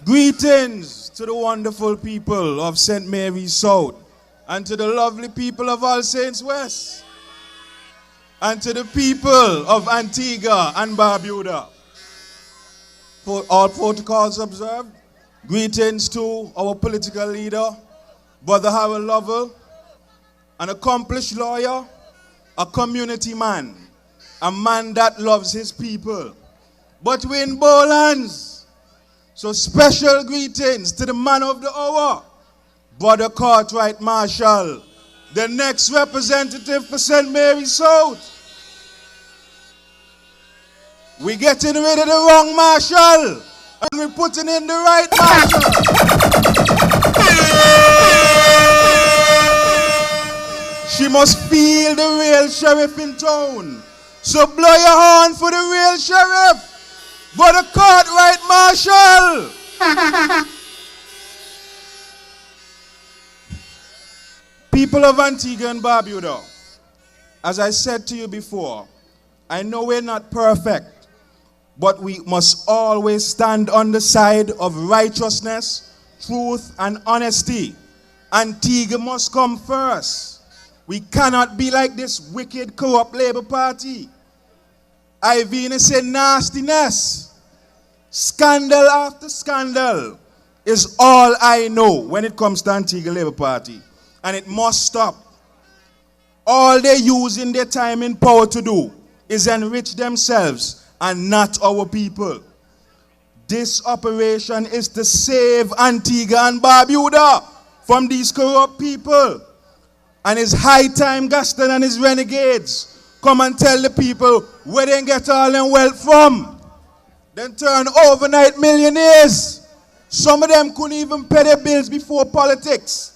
Greetings to the wonderful people of St. Mary's South, and to the lovely people of All Saints West, and to the people of Antigua and Barbuda. For all protocols observed, greetings to our political leader, Brother Harold Lovell, an accomplished lawyer, a community man, a man that loves his people. But we're in Bolans. So special greetings to the man of the hour, Brother Cartwright Marshall, the next representative for St. Mary's South. We're getting rid of the wrong Marshall, and we're putting in the right Marshall. She must feel the real sheriff in town. So blow your horn for the real sheriff, Brother Cartwright Marshall. People of Antigua and Barbuda, as I said to you before, I know we're not perfect, but we must always stand on the side of righteousness, truth, and honesty. Antigua must come first. We cannot be like this wicked, corrupt Labour Party. I've been say nastiness, scandal after scandal is all I know when it comes to Antigua Labour Party. And it must stop. All they're using their time in power to do is enrich themselves and not our people. This operation is to save Antigua and Barbuda from these corrupt people. And it's high time Gaston and his renegades come and tell the people where they get all their wealth from. Then turn overnight millionaires. Some of them couldn't even pay their bills before politics.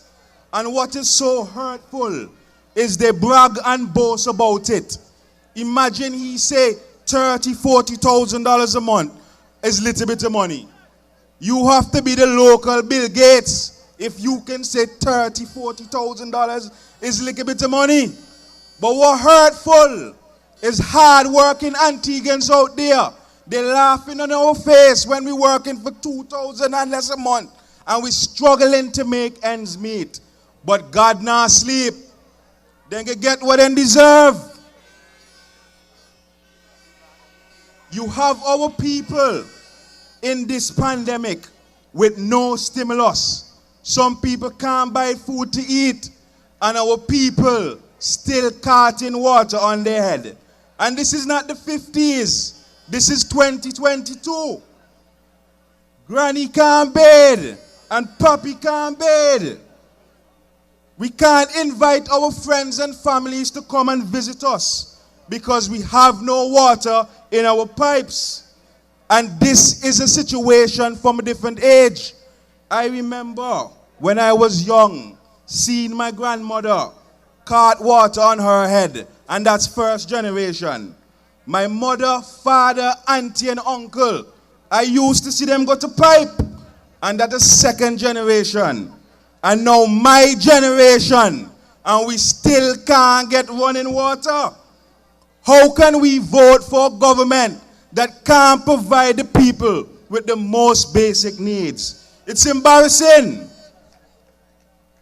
And what is so hurtful is they brag and boast about it. Imagine he say $30,000, $40,000 a month is little bit of money. You have to be the local Bill Gates if you can say $30,000, $40,000 is little bit of money. But what hurtful is hard-working Antiguans out there. They're laughing on our face when we're working for $2,000 and less a month, and we're struggling to make ends meet. But God not sleep. They can get what they deserve. You have our people in this pandemic with no stimulus. Some people can't buy food to eat, and our people still carting water on their head. And this is not the 50s. This is 2022. Granny can't bathe and Papi can't bathe. We can't invite our friends and families to come and visit us because we have no water in our pipes. And this is a situation from a different age. I remember when I was young, seeing my grandmother cart water on her head, and that's first generation. My mother, father, auntie, and uncle, I used to see them go to pipe, and that is second generation. And now my generation, and we still can't get running water. How can we vote for a government that can't provide the people with the most basic needs? It's embarrassing.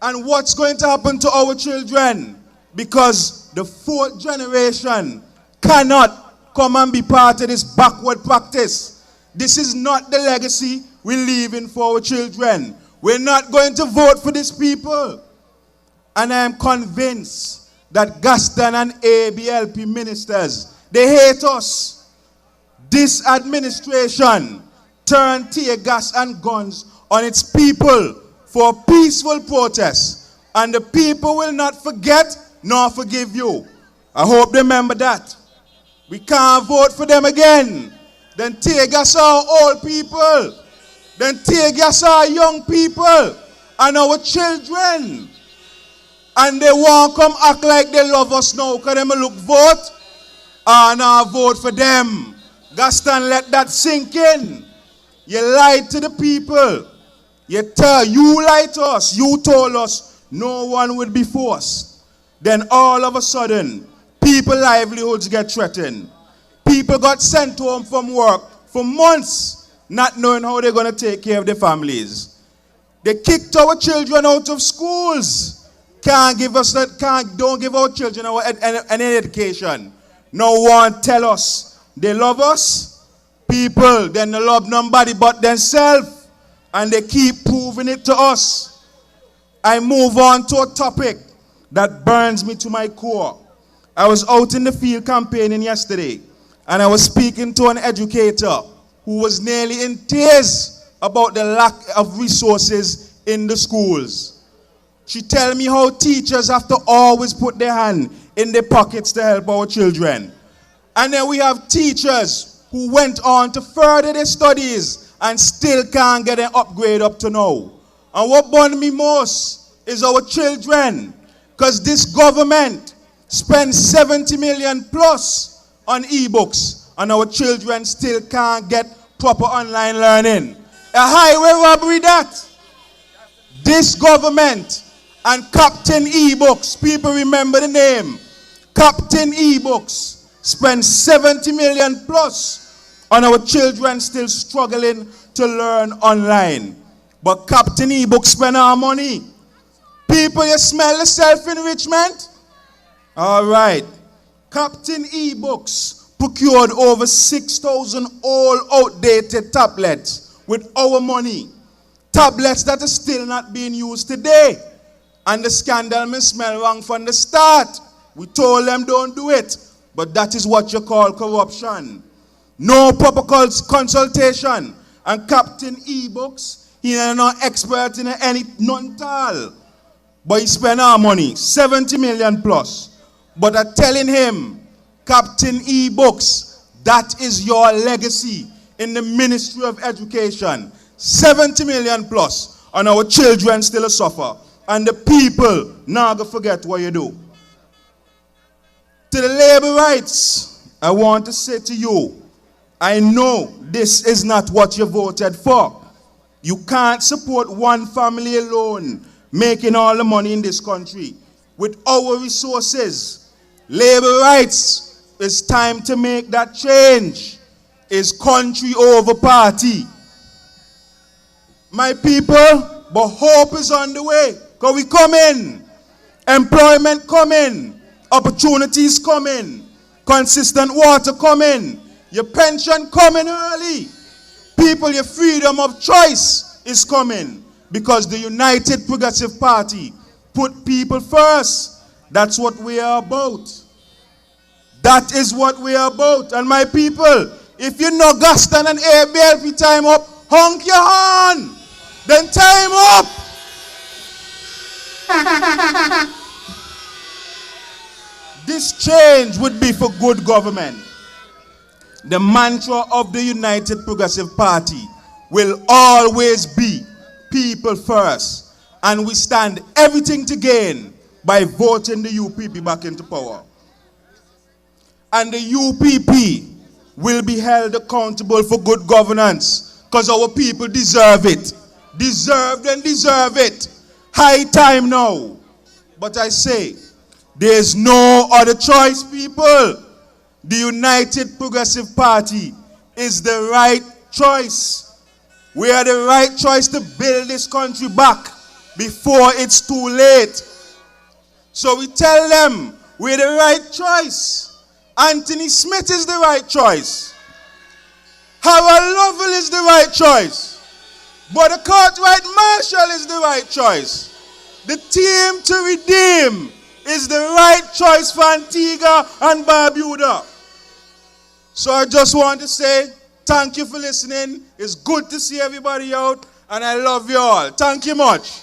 And what's going to happen to our children? Because the fourth generation cannot come and be part of this backward practice. This is not the legacy we're leaving for our children. We're not going to vote for these people. And I am convinced that Gaston and ABLP ministers, they hate us. This administration turned tear gas and guns on its people for peaceful protest. And the people will not forget nor forgive you. I hope they remember that. We can't vote for them again. Then tear gas our old people. Then tear gas our young people and our children. And they won't come act like they love us now because they look vote. And I vote for them. Gaston, let that sink in. You lied to the people. You lied to us. You told us no one would be forced. Then all of a sudden, people's livelihoods get threatened. People got sent home from work for months. not knowing how they're going to take care of their families. They kicked our children out of schools. Don't give our children any education. No one tell us they love us. People, then they love nobody but themselves. And they keep proving it to us. I move on to a topic that burns me to my core. I was out in the field campaigning yesterday, and I was speaking to an educator who was nearly in tears about the lack of resources in the schools. She tell me how teachers have to always put their hand in their pockets to help our children. And then we have teachers who went on to further their studies and still can't get an upgrade up to now. And what burns me most is our children, because this government spends 70 million plus on e-books, and our children still can't get proper online learning. A highway robbery that. This government and Captain E-Books, people remember the name, Captain E-Books, spend 70 million plus on our children still struggling to learn online. But Captain E-Books spend our money. People, you smell the self-enrichment? All right. Captain E-Books procured over 6,000 old outdated tablets with our money. Tablets that are still not being used today. And the scandal may smell wrong from the start. We told them don't do it. But that is what you call corruption. No proper consultation. And Captain E-Books, he is not expert in any, none at all. But he spent our money, 70 million plus. But I'm telling him, Captain E-Books, that is your legacy in the Ministry of Education. 70 million plus, and our children still suffer. And the people now go forget what you do. To the labor rights, I want to say to you, I know this is not what you voted for. You can't support one family alone making all the money in this country. With our resources, labor rights, it's time to make that change. It's country over party. My people, but hope is on the way. Because we come in. Employment coming. Opportunities coming. Consistent water coming. Your pension coming early. People, your freedom of choice is coming. Because the United Progressive Party put people first. That's what we are about. That is what we are about. And my people, if you know Gaston and ABLP time up, honk your horn. Then time up. This change would be for good government. The mantra of the United Progressive Party will always be people first. And we stand everything to gain by voting the UPP back into power. And the UPP will be held accountable for good governance because our people deserve it. Deserved and deserve it. High time now. But I say, there's no other choice, people. The United Progressive Party is the right choice. We are the right choice to build this country back before it's too late. So we tell them we're the right choice. Anthony Smith is the right choice. Harold Lovell is the right choice. But the Cartwright Marshall is the right choice. The team to redeem is the right choice for Antigua and Barbuda. So I just want to say thank you for listening. It's good to see everybody out, and I love you all. Thank you much.